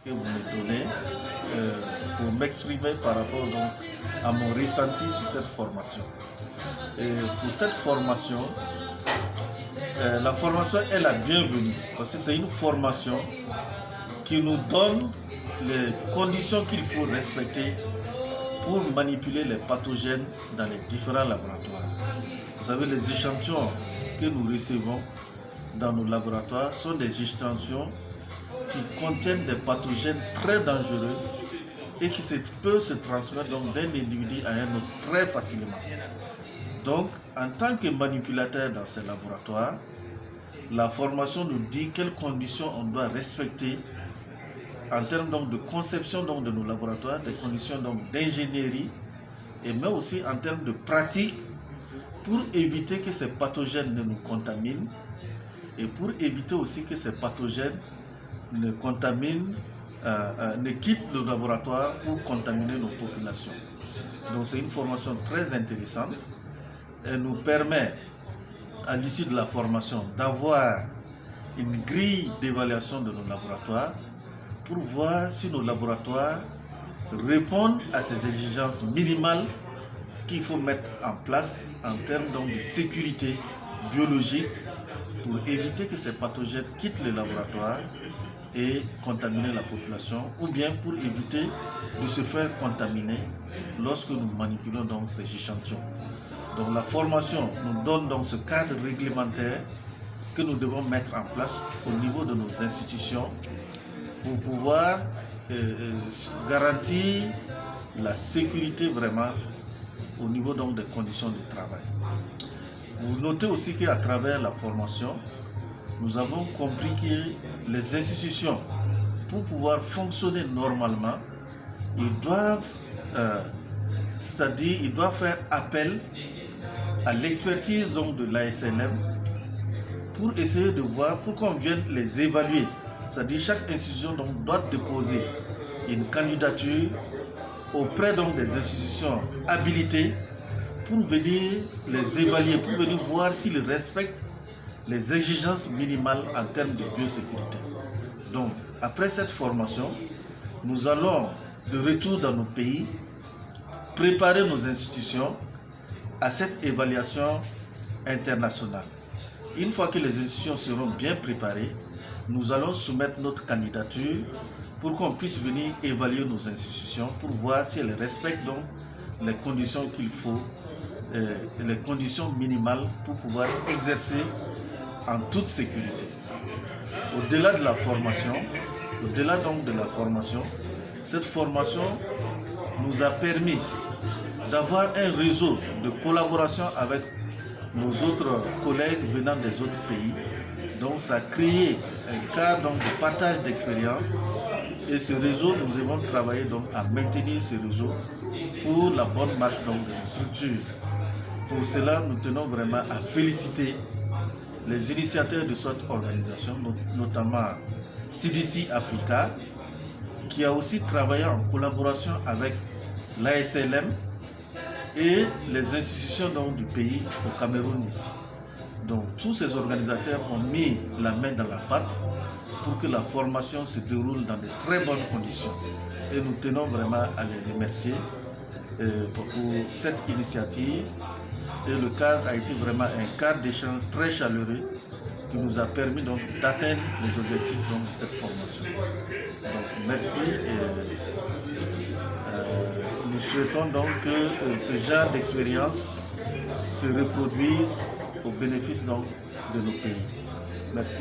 que vous me donnez pour m'exprimer par rapport donc, à mon ressenti sur cette formation. Et pour cette formation, la formation est la bienvenue parce que c'est une formation qui nous donne les conditions qu'il faut respecter pour manipuler les pathogènes dans les différents laboratoires. Vous savez, les échantillons que nous recevons dans nos laboratoires sont des échantillons qui contiennent des pathogènes très dangereux et qui peuvent se transmettre d'un individu à un autre très facilement. Donc, en tant que manipulateur dans ces laboratoires, la formation nous dit quelles conditions on doit respecter en termes donc, de conception donc, de nos laboratoires, des conditions d'ingénierie, et mais aussi en termes de pratique pour éviter que ces pathogènes ne nous contaminent et pour éviter aussi que ces pathogènes ne contaminent, ne quittent le laboratoire pour contaminer nos populations. Donc c'est une formation très intéressante. Elle nous permet, à l'issue de la formation, d'avoir une grille d'évaluation de nos laboratoires pour voir si nos laboratoires répondent à ces exigences minimales qu'il faut mettre en place en termes donc, de sécurité biologique pour éviter que ces pathogènes quittent le laboratoire et contaminer la population, ou bien pour éviter de se faire contaminer lorsque nous manipulons donc ces échantillons. Donc la formation nous donne donc ce cadre réglementaire que nous devons mettre en place au niveau de nos institutions pour pouvoir garantir la sécurité vraiment au niveau donc des conditions de travail. Vous notez aussi qu'à travers la formation, nous avons compris que les institutions, pour pouvoir fonctionner normalement, ils doivent faire appel à l'expertise de l'ASLM pour essayer de voir, pour qu'on vienne les évaluer. C'est-à-dire chaque institution donc, doit déposer une candidature auprès donc, des institutions habilitées pour venir les évaluer, pour venir voir s'ils respectent les exigences minimales en termes de biosécurité. Donc, après cette formation, nous allons de retour dans nos pays préparer nos institutions à cette évaluation internationale. Une fois que les institutions seront bien préparées, nous allons soumettre notre candidature pour qu'on puisse venir évaluer nos institutions pour voir si elles respectent donc les conditions qu'il faut, les conditions minimales pour pouvoir exercer en toute sécurité. Au-delà de la formation, cette formation nous a permis d'avoir un réseau de collaboration avec nos autres collègues venant des autres pays. Donc ça a créé un cadre de partage d'expérience et ce réseau, nous avons travaillé donc à maintenir ce réseau pour la bonne marche donc, de nos structures. Pour cela, nous tenons vraiment à féliciter les initiateurs de cette organisation, notamment CDC Africa, qui a aussi travaillé en collaboration avec l'ASLM et les institutions donc, du pays au Cameroun ici. Donc tous ces organisateurs ont mis la main dans la pâte pour que la formation se déroule dans de très bonnes conditions. Et nous tenons vraiment à les remercier pour cette initiative. Et le cadre a été vraiment un cadre d'échange très chaleureux qui nous a permis donc d'atteindre les objectifs donc, de cette formation. Donc merci et nous souhaitons donc que ce genre d'expérience se reproduise au bénéfice donc, de nos pays. Merci.